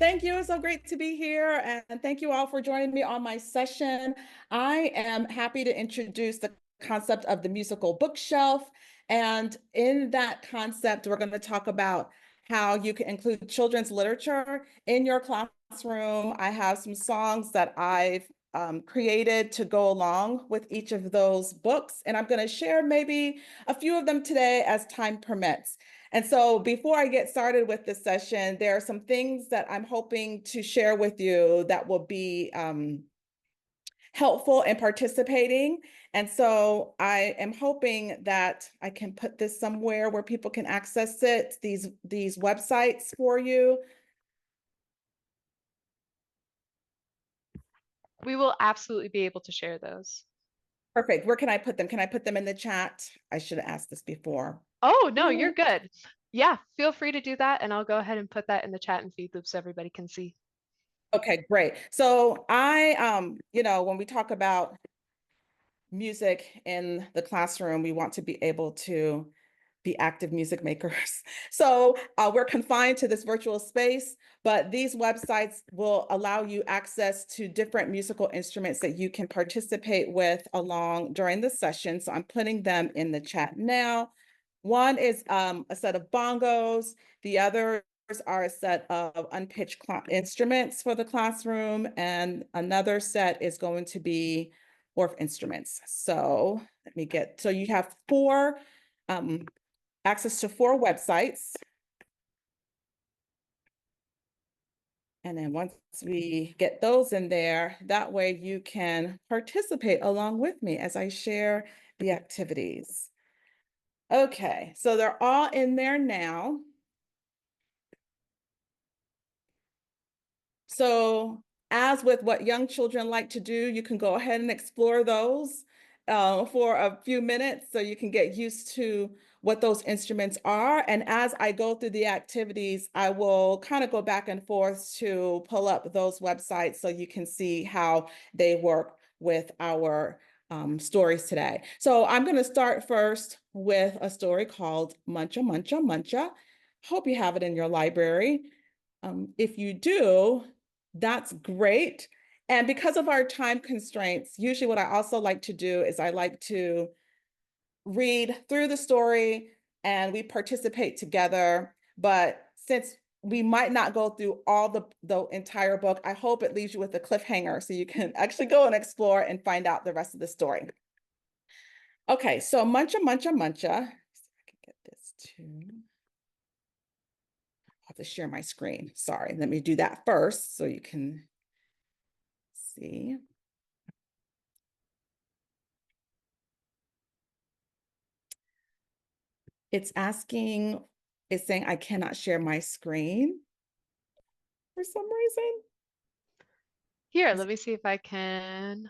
thank you. It's so great to be here. And thank you all for joining me on my session. I am happy to introduce the concept of the musical bookshelf. And in that concept, we're going to talk about how you can include children's literature in your classroom. I have some songs that I've created to go along with each of those books. And I'm going to share maybe a few of them today as time permits. And so before I get started with this session, there are some things that I'm hoping to share with you that will be helpful in participating. And so I am hoping that I can put this somewhere where people can access it, these websites for you. We will absolutely be able to share those. Perfect. Where can I put them? Can I put them in the chat? I should have asked this before. Oh, no, you're good. Yeah, feel free to do that. And I'll go ahead and put that in the chat and feed loop so everybody can see. Okay, great. So when we talk about music in the classroom, we want to be able to be active music makers. So we're confined to this virtual space, but these websites will allow you access to different musical instruments that you can participate with along during the session. So I'm putting them in the chat now. One is a set of bongos. The others are a set of unpitched instruments for the classroom. And another set is going to be Orff instruments. So so you have access to 4 websites. And then once we get those in there, that way you can participate along with me as I share the activities. Okay, so they're all in there now. So as with what young children like to do, you can go ahead and explore those for a few minutes so you can get used to what those instruments are. And as I go through the activities, I will kind of go back and forth to pull up those websites so you can see how they work with our stories today. So I'm going to start first with a story called Muncha, Muncha, Muncha. Hope you have it in your library. If you do, that's great. And because of our time constraints, usually what I also like to do is I like to read through the story and we participate together. But since we might not go through all the entire book, I hope it leaves you with a cliffhanger so you can actually go and explore and find out the rest of the story. Okay, so Muncha, Muncha, Muncha. See if I can get this too. I'll have to share my screen. Sorry, let me do that first so you can see. It's saying I cannot share my screen for some reason. Here, let me see if I can.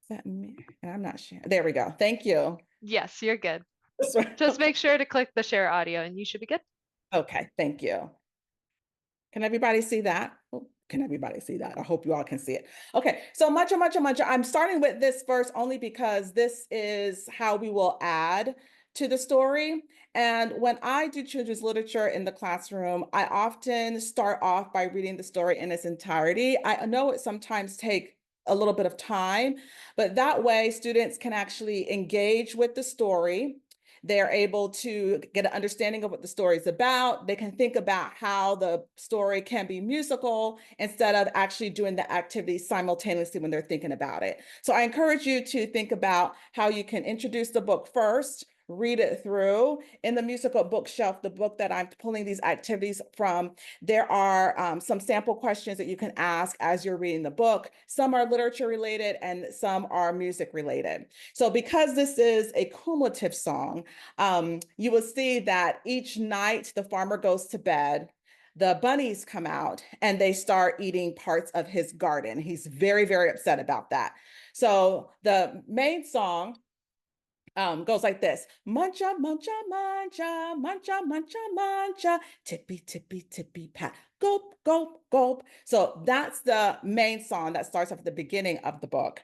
Is that me? I'm not sure. There we go. Thank you. Yes, you're good. Just make sure to click the share audio and you should be good. Okay, thank you. Can everybody see that? Oh, can everybody see that? I hope you all can see it. Okay, so Muncha, Muncha, Muncha. I'm starting with this first only because this is how we will add to the story. And when I do children's literature in the classroom, I often start off by reading the story in its entirety. I know it sometimes takes a little bit of time, but that way students can actually engage with the story. They're able to get an understanding of what the story is about. They can think about how the story can be musical instead of actually doing the activity simultaneously when they're thinking about it. So I encourage you to think about how you can introduce the book first, read it through. In the musical bookshelf, the book that I'm pulling these activities from, there are some sample questions that you can ask as you're reading the book. Some are literature related and some are music related. So because this is a cumulative song, you will see that each night the farmer goes to bed, the bunnies come out and they start eating parts of his garden. He's very, very upset about that. So the main song goes like this: muncha, muncha, muncha, muncha, muncha, muncha, tippy, tippy, tippy, pat, gulp, gulp, gulp. So that's the main song that starts off at the beginning of the book.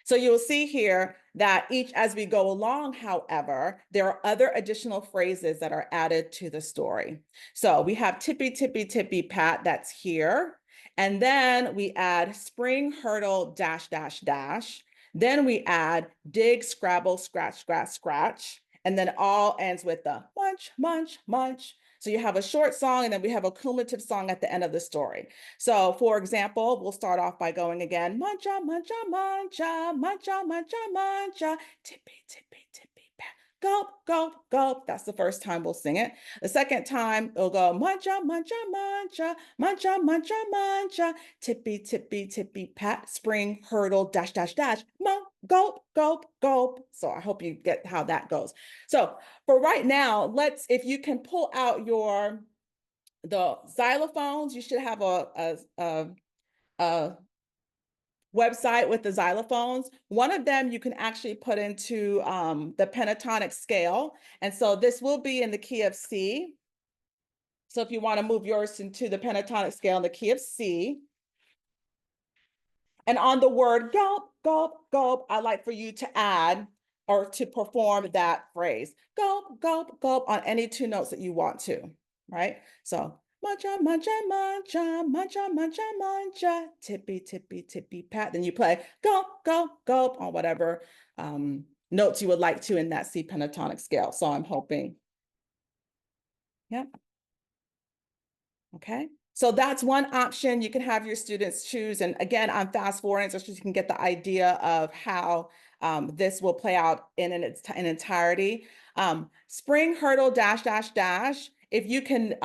So you will see here that each as we go along, however, there are other additional phrases that are added to the story. So we have tippy, tippy, tippy, pat, that's here. And then we add spring, hurdle, dash, dash, dash. Then we add dig, scrabble, scratch, scratch, scratch. And then all ends with the munch, munch, munch. So you have a short song and then we have a cumulative song at the end of the story. So for example, we'll start off by going again, mancha, mancha, mancha, mancha, mancha, mancha, tippy, tippy, tippy, pat, gulp, gulp, gulp. That's the first time we'll sing it. The second time it'll go mancha, mancha, mancha, mancha, mancha, mancha, tippy, tippy, tippy, pat, spring, hurdle, dash, dash, dash, mon, gulp, gulp, gulp. So I hope you get how that goes. So for right now, if you can pull out the xylophones, you should have a website with the xylophones. One of them you can actually put into the pentatonic scale. And so this will be in the key of C. So if you want to move yours into the pentatonic scale in the key of C. And on the word gulp, gulp, gulp, I'd like for you to add or to perform that phrase. Gulp, gulp, gulp on any two notes that you want to, right? So mancha, mancha, mancha, mancha, mancha, mancha, tippy, tippy, tippy, pat. Then you play gulp, gulp, gulp on whatever notes you would like to in that C pentatonic scale. So I'm hoping, yeah. Okay, so that's one option you can have your students choose. And again, I'm fast forwarding so you can get the idea of how this will play out in its entirety. Spring, hurdle, dash, dash, dash. If you can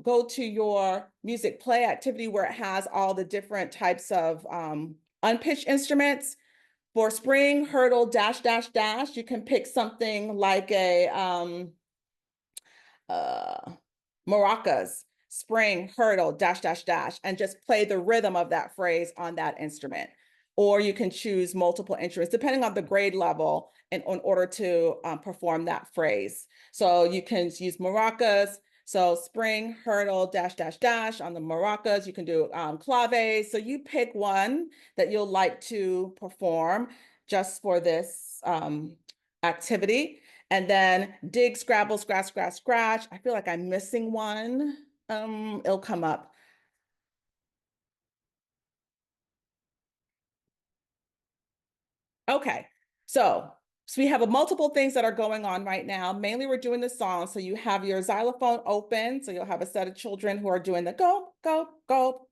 go to your music play activity where it has all the different types of unpitched instruments. For spring, hurdle, dash, dash, dash, you can pick something like a maracas, spring, hurdle, dash, dash, dash, and just play the rhythm of that phrase on that instrument. Or you can choose multiple instruments depending on the grade level in order to perform that phrase. So you can use maracas. So spring, hurdle, dash, dash, dash on the maracas. You can do claves. So you pick one that you'll like to perform just for this activity. And then dig, scrabble, scratch, scratch, scratch. I feel like I'm missing one. It'll come up. Okay, so we have multiple things that are going on right now. Mainly we're doing the song. So you have your xylophone open. So you'll have a set of children who are doing the go, go, go.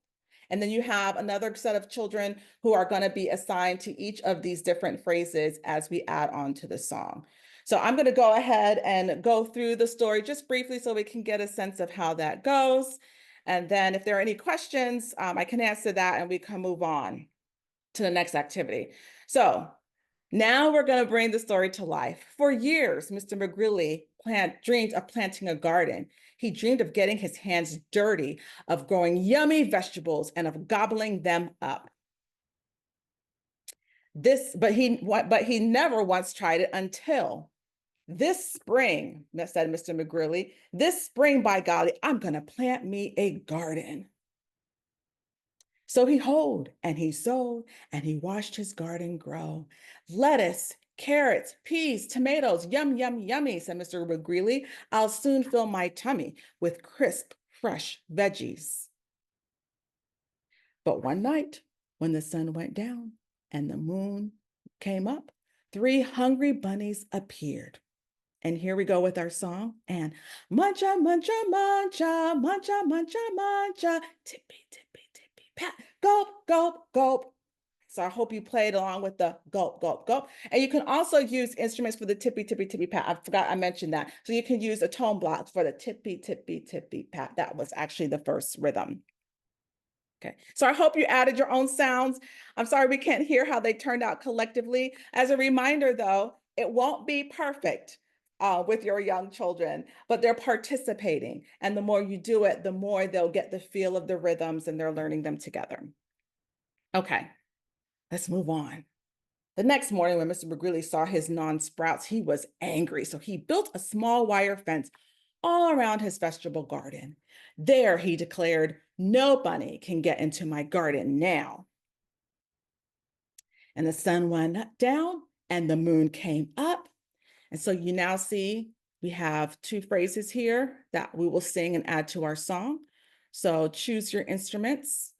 And then you have another set of children who are going to be assigned to each of these different phrases as we add on to the song. So I'm going to go ahead and go through the story just briefly so we can get a sense of how that goes. And then if there are any questions, I can answer that and we can move on to the next activity. So now we're going to bring the story to life. For years, Mr. McGreely dreamed of planting a garden. He dreamed of getting his hands dirty, of growing yummy vegetables, and of gobbling them up. But he never once tried it until this spring, said Mr. McGreely. This spring, by golly, I'm going to plant me a garden. So he hoed and he sowed and he watched his garden grow. Lettuce, carrots, peas, tomatoes, yum, yum, yummy, said Mr. McGreely. I'll soon fill my tummy with crisp, fresh veggies. But one night, when the sun went down and the moon came up, 3 hungry bunnies appeared. And here we go with our song. And mancha, mancha, mancha, mancha, mancha, mancha, tippy, tippy, tippy, pat, gulp, gulp, gulp. So I hope you played along with the gulp, gulp, gulp. And you can also use instruments for the tippy, tippy, tippy, pat. I forgot I mentioned that. So you can use a tone block for the tippy, tippy, tippy, pat. That was actually the first rhythm. Okay, so I hope you added your own sounds. I'm sorry we can't hear how they turned out collectively. As a reminder, though, it won't be perfect with your young children, but they're participating. And the more you do it, the more they'll get the feel of the rhythms and they're learning them together. Okay, let's move on. The next morning when Mr. McGreely saw his non-sprouts, he was angry. So he built a small wire fence all around his vegetable garden. There, he declared, no bunny can get into my garden now. And the sun went down and the moon came up. And so you now see we have two phrases here that we will sing and add to our song. So choose your instruments.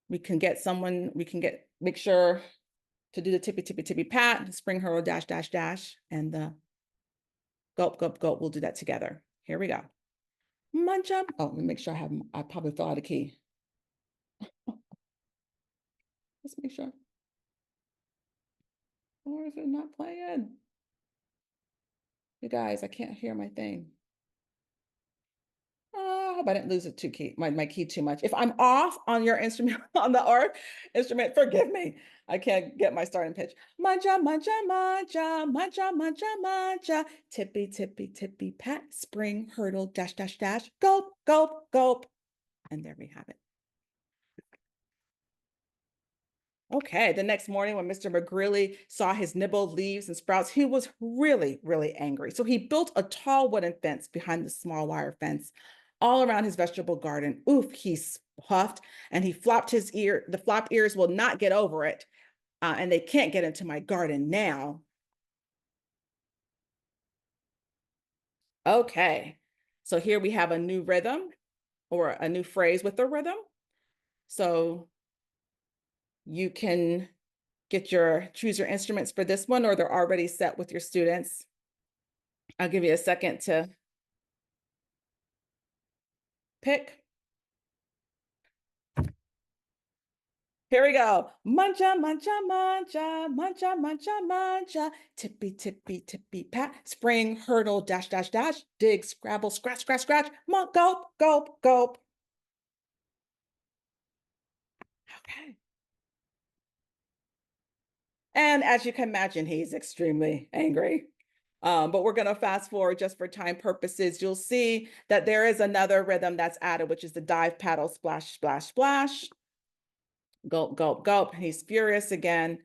We can make sure to do the tippy, tippy, tippy pat, the spring hurdle, dash, dash, dash, and the gulp, gulp, gulp. We'll do that together. Here we go. Munch up. Oh, let me make sure I probably fell out of key. Let's make sure. Or is it not playing? You guys, I can't hear my thing. Oh, I hope I didn't lose it too key, my key too much. If I'm off on your instrument, on the art instrument, forgive me. I can't get my starting pitch. Mancha, mancha, mancha, mancha, mancha, mancha. Tippy, tippy, tippy, pat, spring, hurdle, dash, dash, dash, gulp, gulp, gulp. And there we have it. Okay, the next morning when Mr. McGreely saw his nibbled leaves and sprouts, he was really, really angry. So he built a tall wooden fence behind the small wire fence all around his vegetable garden. Oof, he puffed and he flopped his ear. The flop ears will not get over it, and they can't get into my garden now. Okay, so here we have a new rhythm or a new phrase with a rhythm. So you can choose your instruments for this one, or they're already set with your students. I'll give you a second to pick. Here we go. Muncha, muncha, muncha, muncha, muncha, muncha. Tippy, tippy, tippy, pat. Spring, hurdle, dash, dash, dash. Dig, scrabble, scratch, scratch, scratch. Gulp, gulp, gulp. Okay. And as you can imagine, he's extremely angry. But we're going to fast forward just for time purposes. You'll see that there is another rhythm that's added, which is the dive, paddle, splash, splash, splash. Gulp, gulp, gulp. He's furious again.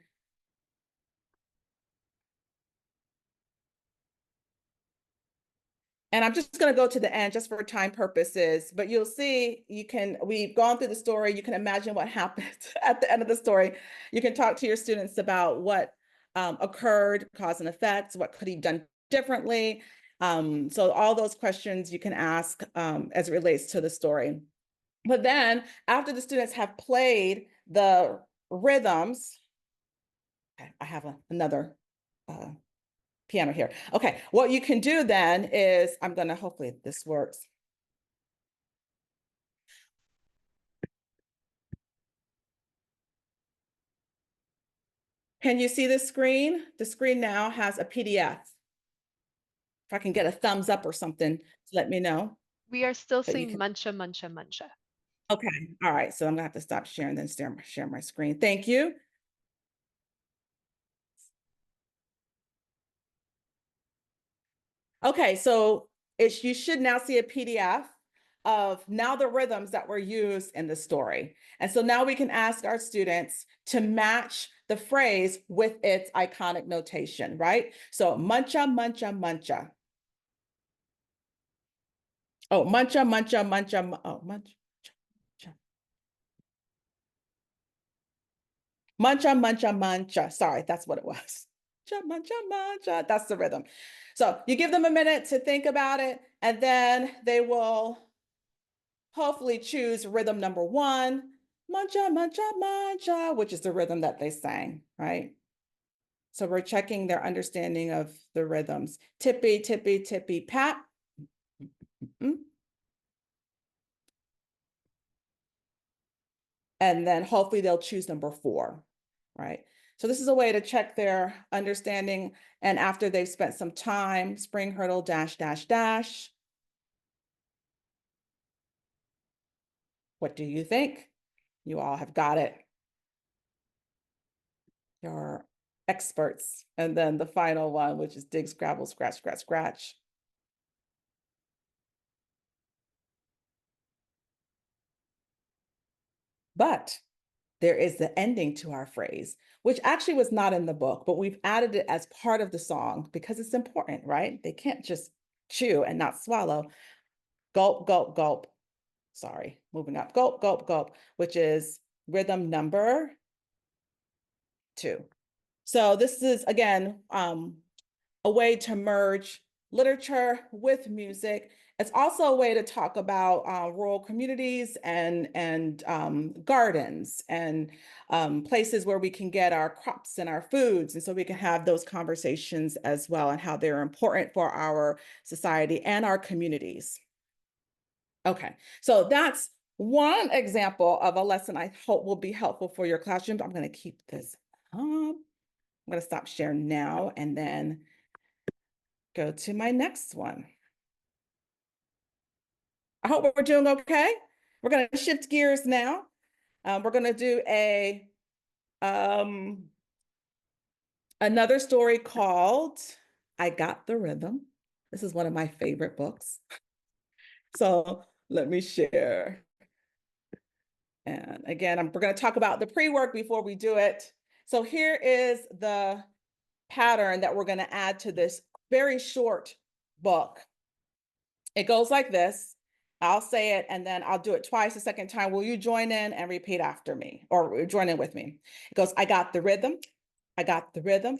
And I'm just going to go to the end just for time purposes, but you'll see we've gone through the story. You can imagine what happened at the end of the story. You can talk to your students about what occurred, cause and effects, what could he have done differently. So all those questions you can ask as it relates to the story. But then after the students have played the rhythms, I have another piano here. Okay, what you can do then is, hopefully this works. Can you see the screen? The screen now has a PDF. If I can get a thumbs up or something, let me know. We are still But you seeing can, muncha, muncha, muncha. okay, all right. So I'm gonna have to stop sharing, then share my screen. Thank you. Okay, so you should now see a PDF of now the rhythms that were used in the story. And so now we can ask our students to match the phrase with its iconic notation, right? So muncha, muncha, muncha. Oh, muncha, muncha, muncha, oh, muncha. Muncha, muncha, muncha. Sorry, that's what it was. Muncha, muncha. That's the rhythm. So you give them a minute to think about it, and then they will hopefully choose rhythm number one, mancha, mancha, mancha, which is the rhythm that they sang, right? So we're checking their understanding of the rhythms. Tippy, tippy, tippy, pat. And then hopefully they'll choose number four, right? So this is a way to check their understanding. And after they've spent some time, spring hurdle, dash, dash, dash. What do you think? You all have got it. You're experts. And then the final one, which is dig, scrabble, scratch, scratch, scratch. But there is the ending to our phrase, which actually was not in the book, but we've added it as part of the song because it's important, right? They can't just chew and not swallow. Gulp, gulp, gulp. Sorry, moving up. Gulp, gulp, gulp, which is rhythm number 2. So this is, again, a way to merge literature with music. It's also a way to talk about rural communities and gardens and places where we can get our crops and our foods. And so we can have those conversations as well, and how they're important for our society and our communities. Okay, so that's one example of a lesson I hope will be helpful for your classroom. I'm going to keep this up. I'm going to stop sharing now and then go to my next one. I hope we're doing okay. We're going to shift gears now. We're going to do another story called I Got the Rhythm. This is one of my favorite books. So let me share. And again, we're going to talk about the pre-work before we do it. So here is the pattern that we're going to add to this very short book. It goes like this. I'll say it and then I'll do it twice. The second time, will you join in and repeat after me or join in with me? It goes, I got the rhythm. I got the rhythm.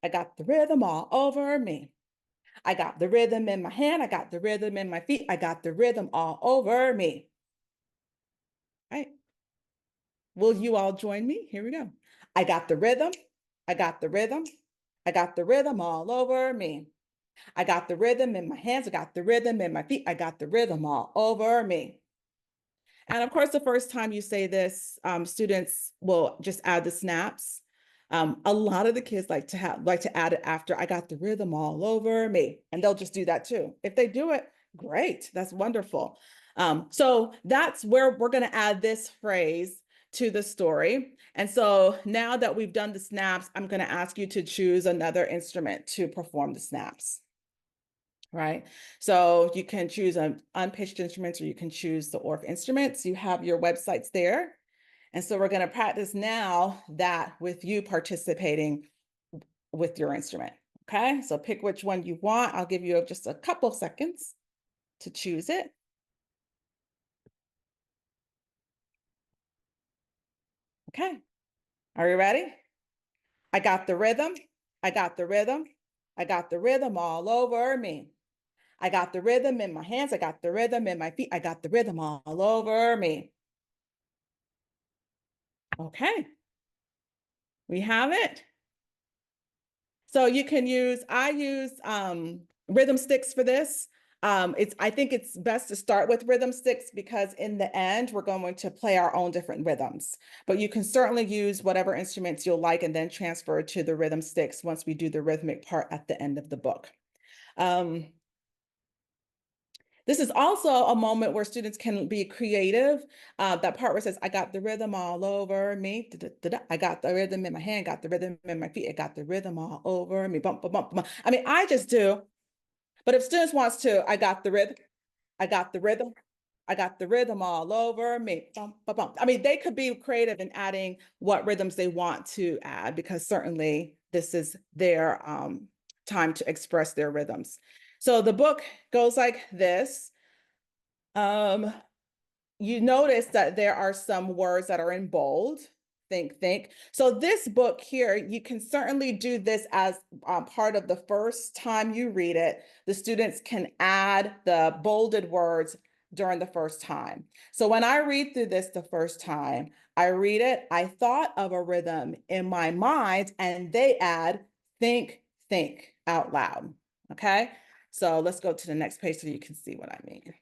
I got the rhythm all over me. I got the rhythm in my hand. I got the rhythm in my feet. I got the rhythm all over me. Right? Will you all join me? Here we go. I got the rhythm. I got the rhythm. I got the rhythm all over me. I got the rhythm in my hands. I got the rhythm in my feet. I got the rhythm all over me. And of course, the first time you say this, students will just add the snaps. A lot of the kids like to add it after I got the rhythm all over me, and they'll just do that too. If they do it, great, that's wonderful. So that's where we're going to add this phrase to the story. And so now that we've done the snaps, I'm going to ask you to choose another instrument to perform the snaps. Right. So you can choose an unpitched instruments, or you can choose the ORF instruments. You have your websites there. And so we're going to practice now that with you participating with your instrument. Okay. So pick which one you want. I'll give you just a couple seconds to choose it. Okay. Are you ready? I got the rhythm. I got the rhythm. I got the rhythm all over me. I got the rhythm in my hands. I got the rhythm in my feet. I got the rhythm all over me. Okay. We have it. So you can I use rhythm sticks for this. I think it's best to start with rhythm sticks because in the end, we're going to play our own different rhythms. But you can certainly use whatever instruments you'll like and then transfer to the rhythm sticks once we do the rhythmic part at the end of the book. This is also a moment where students can be creative. That part where it says, I got the rhythm all over me. Da, da, da, da. I got the rhythm in my hand, got the rhythm in my feet. I got the rhythm all over me. Bump, bump, bump, bump. I mean, I just do. But if students wants to, I got the rhythm. I got the rhythm. I got the rhythm all over me. Bump, bump, bump. I mean, they could be creative in adding what rhythms they want to add, because certainly this is their time to express their rhythms. So the book goes like this. You notice that there are some words that are in bold. Think. So this book here, you can certainly do this as part of the first time you read it. The students can add the bolded words during the first time. So when I read through this the first time, I read it, I thought of a rhythm in my mind, and they add think out loud. Okay, so let's go to the next page so you can see what I mean.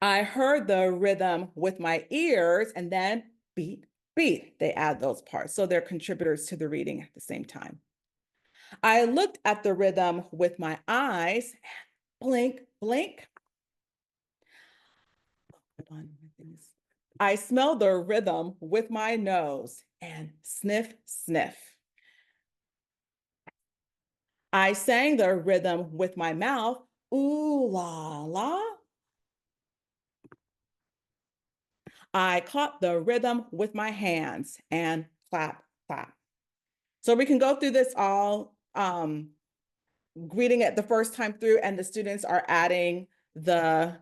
I heard the rhythm with my ears, and then beat. They add those parts. So they're contributors to the reading at the same time. I looked at the rhythm with my eyes, blink. I smelled the rhythm with my nose, and sniff. I sang the rhythm with my mouth, ooh la la. I caught the rhythm with my hands, and clap. So we can go through this all, reading it the first time through, and the students are adding the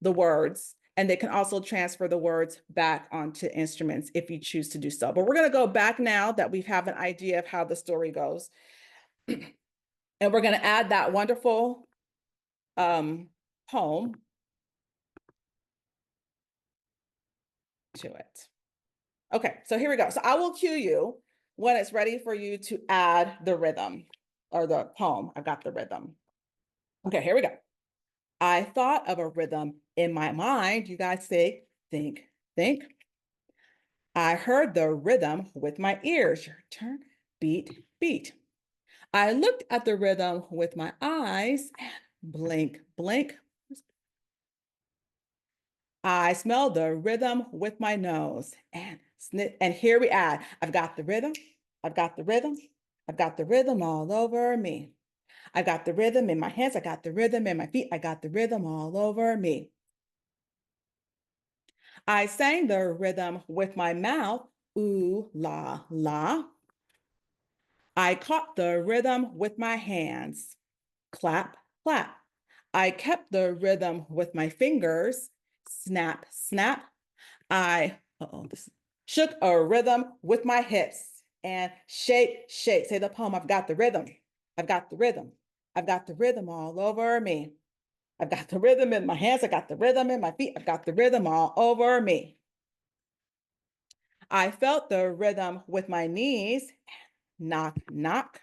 words And they can also transfer the words back onto instruments if you choose to do so. But we're going to go back now that we have an idea of how the story goes. And we're going to add that wonderful poem to it. Okay, so here we go. So I will cue you when it's ready for you to add the rhythm or the poem. I've got the rhythm. Okay, here we go. I thought of a rhythm in my mind. You guys say, think, think. I heard the rhythm with my ears. Your turn. Beat, beat. I looked at the rhythm with my eyes and blink, blink. I smelled the rhythm with my nose and snip. And here we add, I've got the rhythm. I've got the rhythm. I've got the rhythm all over me. I got the rhythm in my hands. I got the rhythm in my feet. I got the rhythm all over me. I sang the rhythm with my mouth. Ooh, la, la. I caught the rhythm with my hands. Clap, clap. I kept the rhythm with my fingers. Snap, snap. I shook a rhythm with my hips and shake, shake. Say the poem, I've got the rhythm. I've got the rhythm. I've got the rhythm all over me. I've got the rhythm in my hands. I got the rhythm in my feet. I've got the rhythm all over me. I felt the rhythm with my knees. Knock, knock.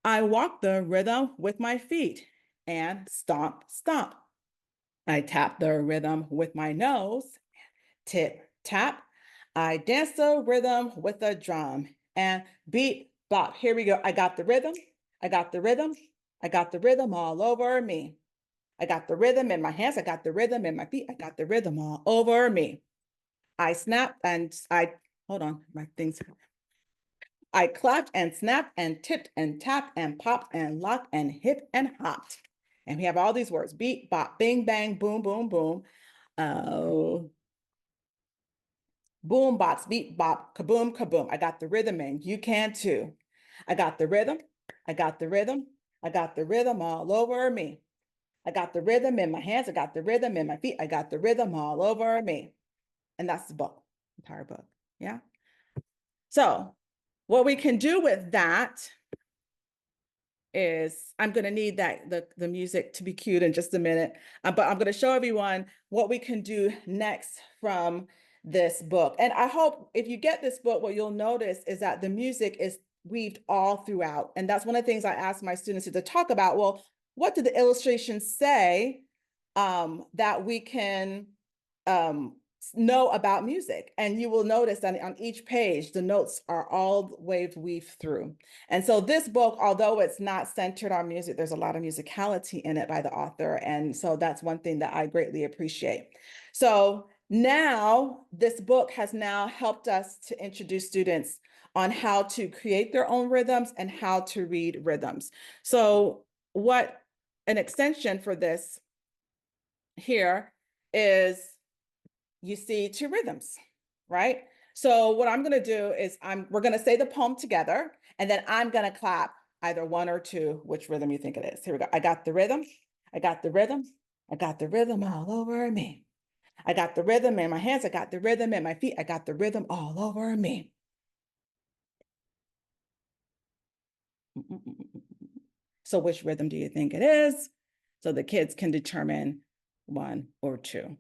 I walked the rhythm with my feet and stomp, stomp. I tapped the rhythm with my nose. Tip, tap. I danced the rhythm with a drum and beat, bop. Here we go. I got the rhythm. I got the rhythm. I got the rhythm all over me. I got the rhythm in my hands. I got the rhythm in my feet. I got the rhythm all over me. I snapped and hold on, my things. I clapped and snapped and tipped and tapped and popped and locked and hip and hopped. And we have all these words, beat, bop, bing, bang, boom, boom, boom. Oh, boom, bops, beat, bop, kaboom, kaboom. I got the rhythm in. You can too. I got the rhythm. I got the rhythm. I got the rhythm all over me. I got the rhythm in my hands. I got the rhythm in my feet. I got the rhythm all over me. And that's the book, entire book. Yeah. So what we can do with that is I'm going to need the music to be cued in just a minute, but I'm going to show everyone what we can do next from this book. And I hope if you get this book, what you'll notice is that the music is weaved all throughout. And that's one of the things I ask my students to talk about. Well, what do the illustrations say that we can know about music? And you will notice that on each page, the notes are all weaved through. And so this book, although it's not centered on music, there's a lot of musicality in it by the author. And so that's one thing that I greatly appreciate. So now this book has now helped us to introduce students on how to create their own rhythms and how to read rhythms. So what an extension for this here is, you see two rhythms, right? So what I'm going to do is we're going to say the poem together, and then I'm going to clap either one or two, which rhythm you think it is. Here we go. I got the rhythm. I got the rhythm. I got the rhythm all over me. I got the rhythm in my hands. I got the rhythm in my feet. I got the rhythm all over me. So which rhythm do you think it is? So the kids can determine one or two.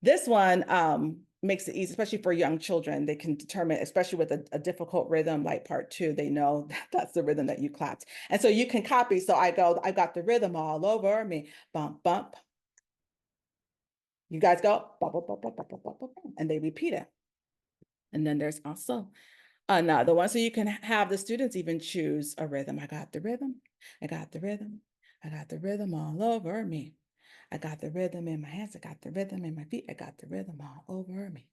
This one makes it easy, especially for young children. They can determine, especially with a difficult rhythm like part two, they know that that's the rhythm that you clapped. And so you can copy. So I got the rhythm all over me. Bump, bump. You guys go, bump, bump, bump, bump, bump, bump, bump, bump, and they repeat it. And then there's also another one. So you can have the students even choose a rhythm. I got the rhythm. I got the rhythm. I got the rhythm all over me. I got the rhythm in my hands. I got the rhythm in my feet. I got the rhythm all over me.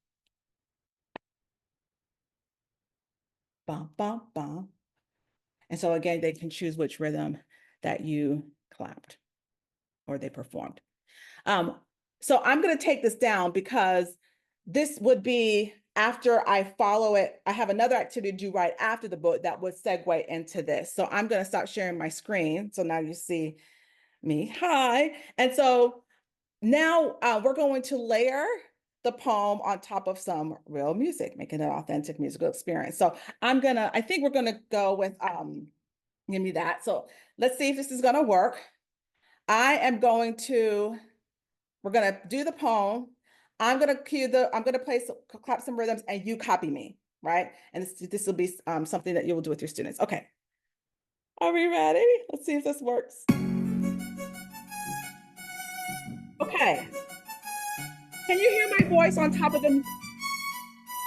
Bum, bum, bum. And so again, they can choose which rhythm that you clapped or they performed. So I'm going to take this down because this would be after I follow it. I have another activity to do right after the book that would segue into this. So I'm going to stop sharing my screen. So now you see me. Hi. And so Now we're going to layer the poem on top of some real music, making an authentic musical experience. So I think we're gonna go with give me that. So let's see if this is gonna work. We're gonna do the poem. I'm gonna play clap some rhythms and you copy me, right? And this will be something that you will do with your students. Okay, are we ready? Let's see if this works. Okay, can you hear my voice on top of them?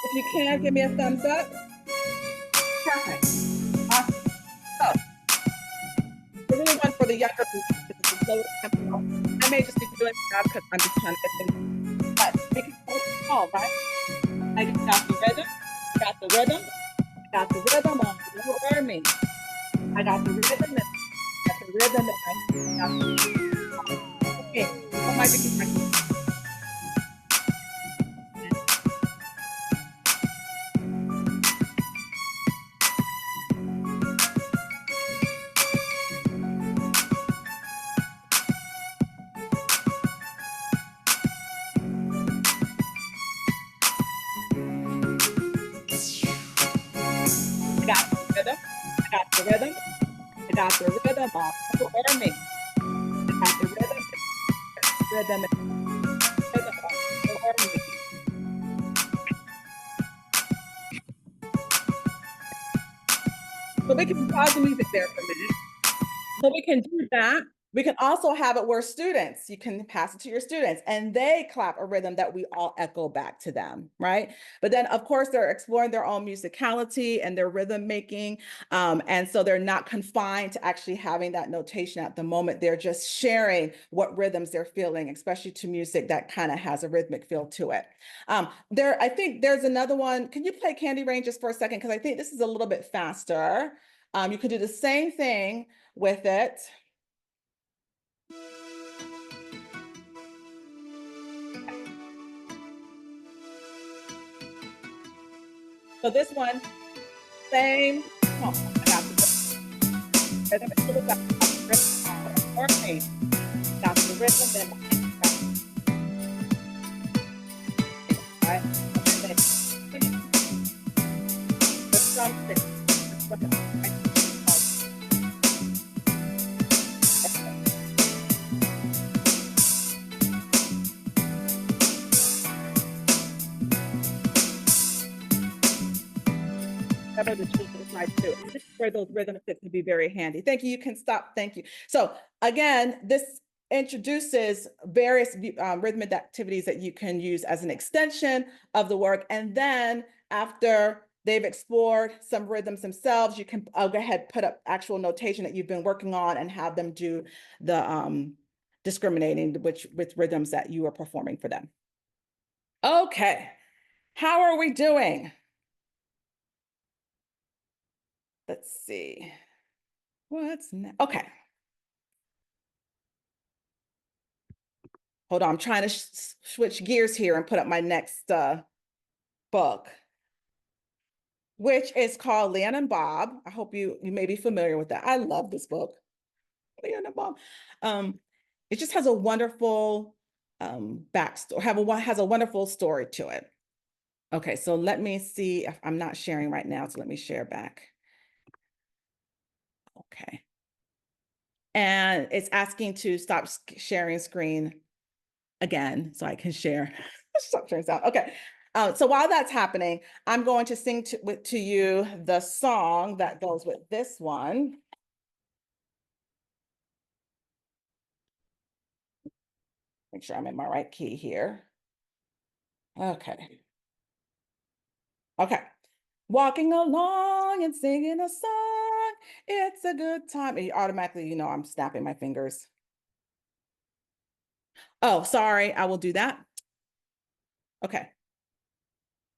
If you can, give me a thumbs up. Perfect. Awesome. So, the really one for the younger people, this is slow tempo. I may just be doing that because I'm just trying to get things, but make it so small, right? I got the rhythm, got the rhythm, got the rhythm on the me. I got the rhythm, and got the rhythm, and I got the rhythm. Okay, what might be I got the rhythm, I got the rhythm, I got the rhythm on me. I got the rhythm, rhythm on me. So we can pause the music there for a minute. So we can do that. We can also have it where students, you can pass it to your students and they clap a rhythm that we all echo back to them, right? But then, of course, they're exploring their own musicality and their rhythm making. And so they're not confined to actually having that notation at the moment. They're just sharing what rhythms they're feeling, especially to music that kind of has a rhythmic feel to it. I think there's another one. Can you play Candy Rain just for a second? Because I think this is a little bit faster. You could do the same thing with it. So this one, same. Oh, I got the rhythm. It's a little bit rhythm. Got the rhythm. Then right. And then the something. The children's night too. And this is where those rhythm tips can be very handy. Thank you. You can stop. Thank you. So again, this introduces various rhythmic activities that you can use as an extension of the work. And then after they've explored some rhythms themselves, you can go ahead, put up actual notation that you've been working on and have them do the discriminating with rhythms that you are performing for them. Okay. How are we doing? Let's see. What's next? Okay. Hold on. I'm trying to switch gears here and put up my next book, which is called Leon and Bob. I hope you may be familiar with that. I love this book, Leon and Bob. It just has a wonderful backstory, has a wonderful story to it. Okay, so let me see if I'm not sharing right now, so let me share back. Okay. And it's asking to stop sharing screen again so I can share. Stop sharing sound. Okay. So while that's happening, I'm going to sing to you the song that goes with this one. Make sure I'm in my right key here. Okay. Okay. Walking along and singing a song. It's a good time. And you automatically, I'm snapping my fingers. Oh, sorry. I will do that. Okay.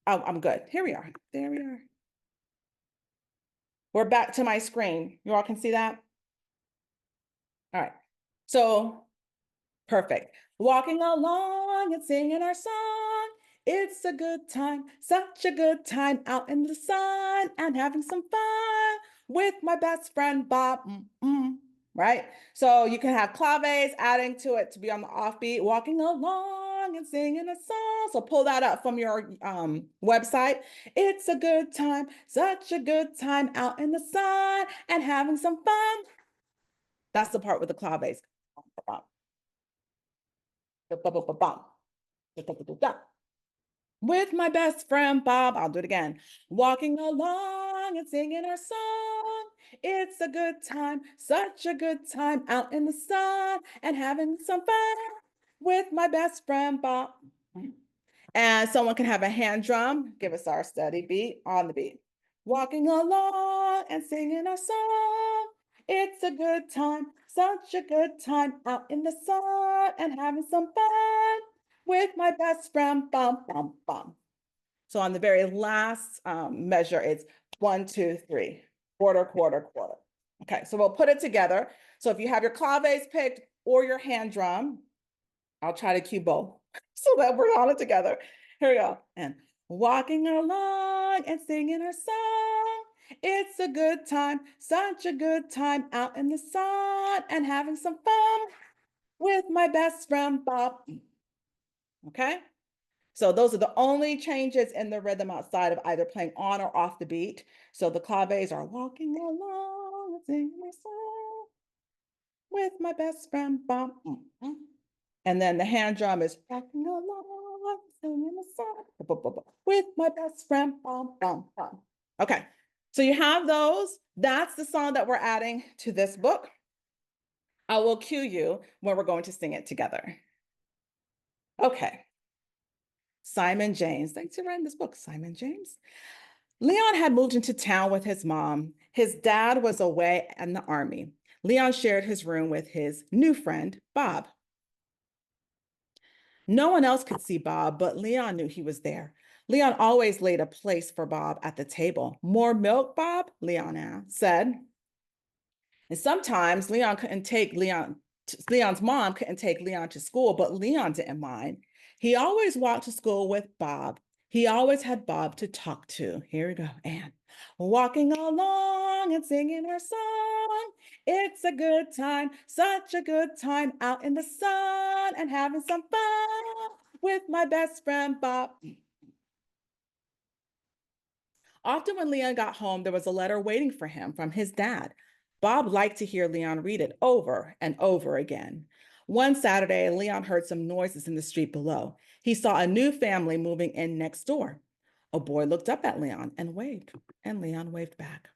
Oh, I'm good. Here we are. There we are. We're back to my screen. You all can see that? All right. So perfect. Walking along and singing our song. It's a good time, such a good time out in the sun and having some fun with my best friend Bob. right? So you can have claves adding to it to be on the offbeat, walking along and singing a song. So pull that up from your website. It's a good time, such a good time out in the sun and having some fun. That's the part with the claves. With my best friend Bob, I'll do it again. Walking along and singing our song. It's a good time, such a good time out in the sun and having some fun with my best friend Bob. And someone can have a hand drum, give us our steady beat on the beat. Walking along and singing our song. It's a good time, such a good time out in the sun and having some fun with my best friend, bum, bum, bum. So on the very last measure, it's 1, 2, 3, quarter, quarter, quarter. Okay, so we'll put it together. So if you have your claves picked or your hand drum, I'll try to cue both so that we're on it together. Here we go. And walking along and singing our song. It's a good time, such a good time out in the sun and having some fun with my best friend Bob. Okay. So those are the only changes in the rhythm outside of either playing on or off the beat. So the claves are walking along and singing a song with my best friend Bob. And then the hand drum is walking along, singing a song with my best friend Bob. Okay, so you have those. That's the song that we're adding to this book. I will cue you when we're going to sing it together. Okay. Simon James. Thanks for writing this book, Simon James. Leon had moved into town with his mom. His dad was away in the army. Leon shared his room with his new friend, Bob. No one else could see Bob, but Leon knew he was there. Leon always laid a place for Bob at the table. More milk, Bob? Leon said. And sometimes Leon's mom couldn't take Leon to school, but Leon didn't mind. He always walked to school with Bob. He always had Bob to talk to. Here we go. And walking along and singing our song. It's a good time, such a good time out in the sun and having some fun with my best friend Bob. Often when Leon got home, there was a letter waiting for him from his dad. Bob liked to hear Leon read it over and over again. One Saturday, Leon heard some noises in the street below. He saw a new family moving in next door. A boy looked up at Leon and waved, and Leon waved back.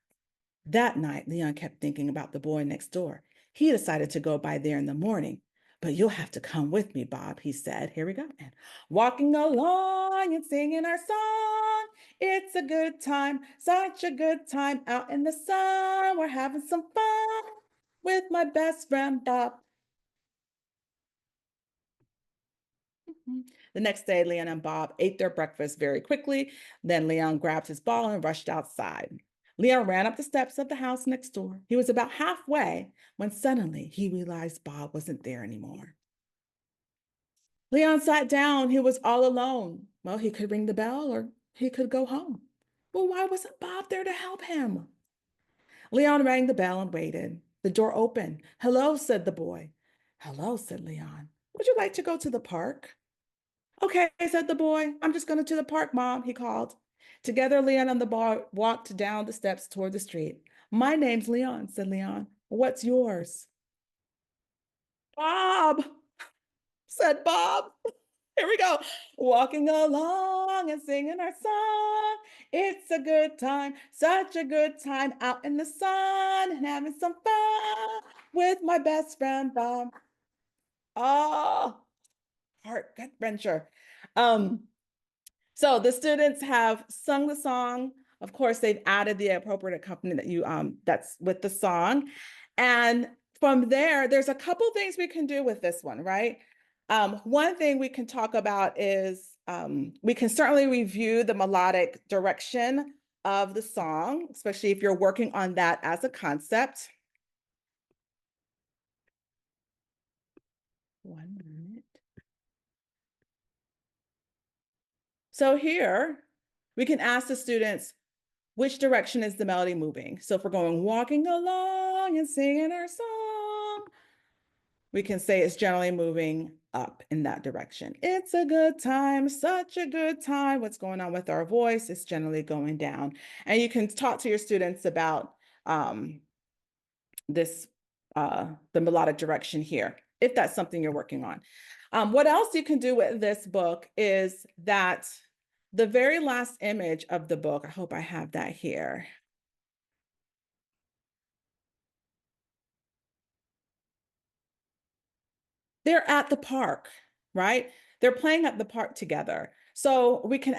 That night, Leon kept thinking about the boy next door. He decided to go by there in the morning. But you'll have to come with me, Bob, he said. Here we go. And walking along and singing our song. It's a good time, such a good time out in the sun. We're having some fun with my best friend, Bob. The next day, Leon and Bob ate their breakfast very quickly. Then Leon grabbed his ball and rushed outside. Leon ran up the steps of the house next door. He was about halfway when suddenly he realized Bob wasn't there anymore. Leon sat down. He was all alone. Well, he could ring the bell or he could go home. Well, why wasn't Bob there to help him? Leon rang the bell and waited. The door opened. Hello, said the boy. Hello, said Leon. Would you like to go to the park? Okay, said the boy. I'm just going to the park, Mom, he called. Together, Leon and the boy walked down the steps toward the street. My name's Leon, said Leon. What's yours? Bob, said Bob. Here we go. Walking along and singing our song. It's a good time, such a good time out in the sun and having some fun with my best friend Bob. Oh, heart gut wrencher. So the students have sung the song. Of course, they've added the appropriate accompaniment that that's with the song. And from there, there's a couple things we can do with this one, right? One thing we can talk about is we can certainly review the melodic direction of the song, especially if you're working on that as a concept. One minute. So here, we can ask the students, which direction is the melody moving? So if we're going walking along and singing our song, We can say it's generally moving up in that direction. It's a good time, such a good time. What's going on with our voice is generally going down. And you can talk to your students about this, the melodic direction here, if that's something you're working on. What else you can do with this book is that the very last image of the book, I hope I have that here. They're at the park, right? They're playing at the park together. So we can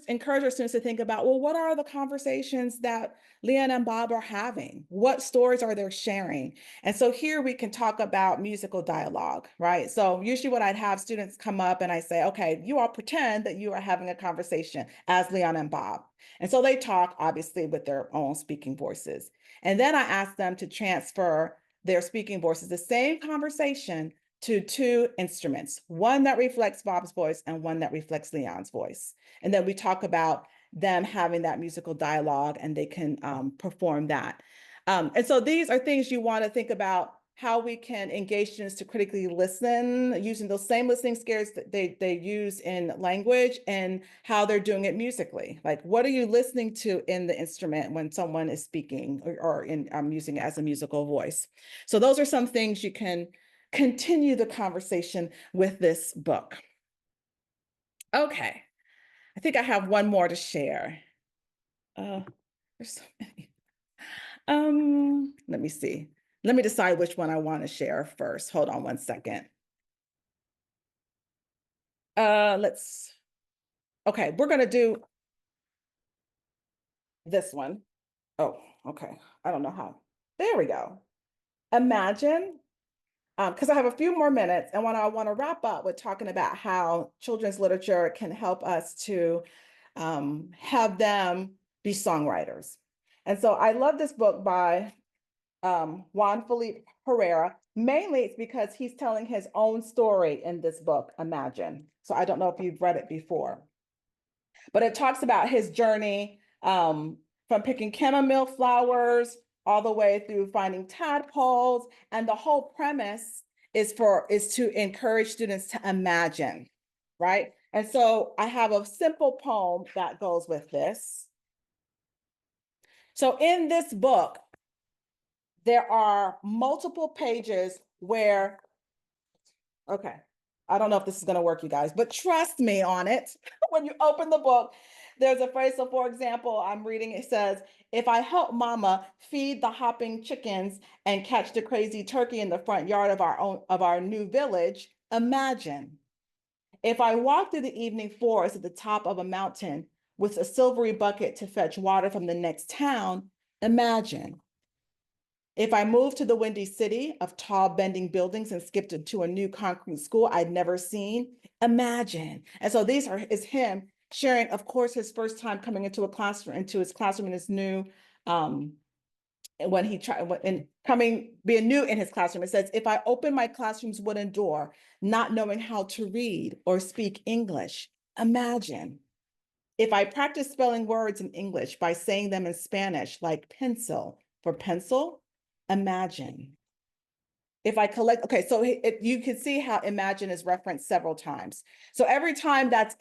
encourage our students to think about, well, what are the conversations that Leanne and Bob are having? What stories are they sharing? And so here we can talk about musical dialogue, right? So usually what I'd have students come up and I say, okay, you all pretend that you are having a conversation as Leanne and Bob. And so they talk, obviously, with their own speaking voices. And then I ask them to transfer their speaking voices, the same conversation, to two instruments, one that reflects Bob's voice and one that reflects Leon's voice. And then we talk about them having that musical dialogue and they can perform that. And so these are things you want to think about, how we can engage students to critically listen using those same listening skills that they use in language and how they're doing it musically. Like, what are you listening to in the instrument when someone is speaking or using it as a musical voice? So those are some things you can continue the conversation with this book. Okay, I think I have one more to share. There's so many. Let me see. Let me decide which one I want to share first. Hold on one second. Okay, we're gonna do this one. Oh, okay. I don't know how. There we go. Imagine, because I have a few more minutes, and I want to wrap up with talking about how children's literature can help us to have them be songwriters. And so I love this book by Juan Felipe Herrera. Mainly it's because he's telling his own story in this book, Imagine. So I don't know if you've read it before, but it talks about his journey from picking chamomile flowers all the way through finding tadpoles. And the whole premise is to encourage students to imagine, right? And so I have a simple poem that goes with this. So in this book, there are multiple pages where, okay, I don't know if this is going to work, you guys, but trust me on it. When you open the book, there's a phrase. So for example, I'm reading, it says, if I help mama feed the hopping chickens and catch the crazy turkey in the front yard of our new village, imagine. If I walk through the evening forest at the top of a mountain with a silvery bucket to fetch water from the next town, imagine. If I moved to the windy city of tall bending buildings and skipped to a new concrete school I'd never seen, imagine. And so is him sharing, of course, his first time coming into his classroom in his new, when he tried and being new in his classroom. It says, if I open my classroom's wooden door, not knowing how to read or speak English, imagine. If I practice spelling words in English by saying them in Spanish, like pencil for pencil, imagine. If I collect, okay, so you can see how imagine is referenced several times. So every time that's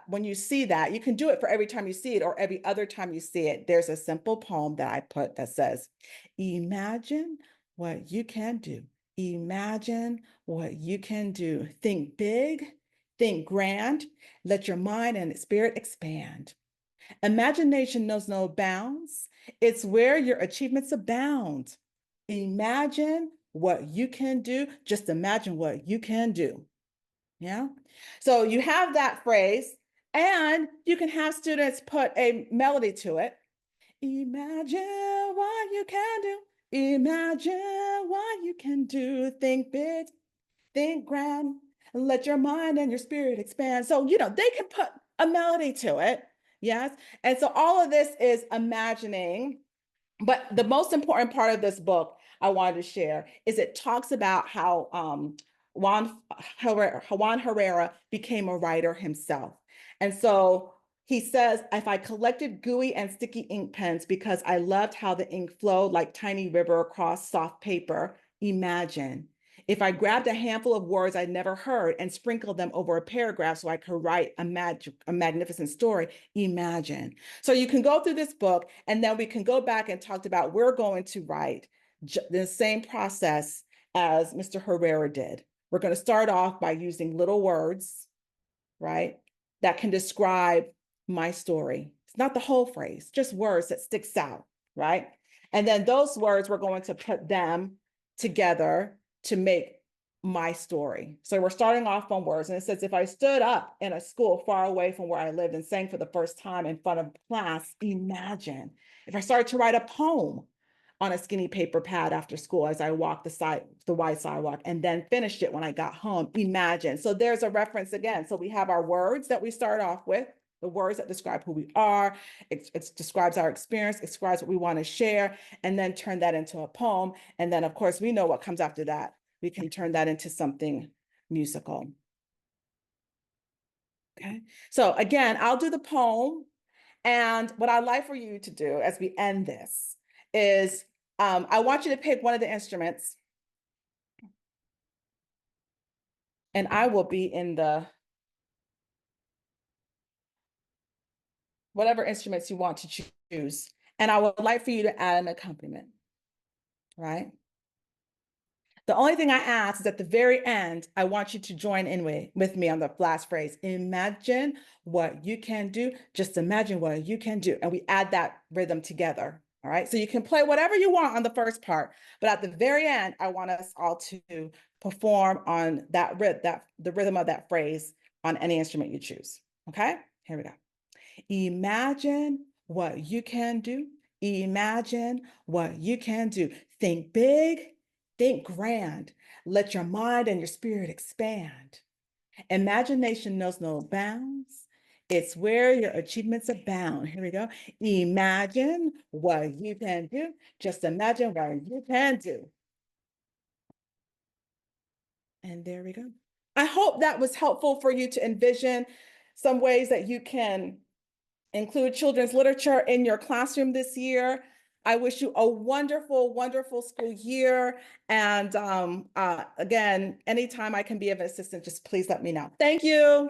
when you see that, you can do it for every time you see it or every other time you see it. There's a simple poem that I put that says, imagine what you can do. Imagine what you can do. Think big, think grand, let your mind and spirit expand. Imagination knows no bounds. It's where your achievements abound. Imagine what you can do. Just imagine what you can do. Yeah. So you have that phrase, and you can have students put a melody to it. Imagine what you can do. Imagine what you can do. Think big, think grand, let your mind and your spirit expand. So, they can put a melody to it. Yes. And so all of this is imagining. But the most important part of this book I wanted to share is it talks about how Juan Herrera became a writer himself. And so he says, if I collected gooey and sticky ink pens because I loved how the ink flowed like tiny river across soft paper, imagine. If I grabbed a handful of words I'd never heard and sprinkled them over a paragraph so I could write a magnificent story, imagine. So you can go through this book and then we can go back and talk about we're going to write the same process as Mr. Herrera did. We're going to start off by using little words, right, that can describe my story. It's not the whole phrase, just words that sticks out, right? And then those words, we're going to put them together to make my story. So we're starting off on words, and it says, if I stood up in a school far away from where I lived and sang for the first time in front of class, imagine. If I started to write a poem on a skinny paper pad after school as I walked the wide sidewalk and then finished it when I got home, imagine. So there's a reference again. So we have our words that we start off with, the words that describe who we are. It describes our experience, it describes what we want to share, and then turn that into a poem. And then, of course, we know what comes after that. We can turn that into something musical. Okay. So again, I'll do the poem. And what I'd like for you to do as we end this is I want you to pick one of the instruments. And I will be in the whatever instruments you want to choose. And I would like for you to add an accompaniment, right? The only thing I ask is at the very end, I want you to join in with me on the last phrase. Imagine what you can do. Just imagine what you can do. And we add that rhythm together. All right. So you can play whatever you want on the first part, but at the very end, I want us all to perform on the rhythm of that phrase on any instrument you choose. Okay. Here we go. Imagine what you can do. Imagine what you can do. Think big, think grand. Let your mind and your spirit expand. Imagination knows no bounds. It's where your achievements abound. Here we go. Imagine what you can do. Just imagine what you can do. And there we go. I hope that was helpful for you to envision some ways that you can include children's literature in your classroom this year. I wish you a wonderful, wonderful school year. And again, anytime I can be of assistance, just please let me know. Thank you.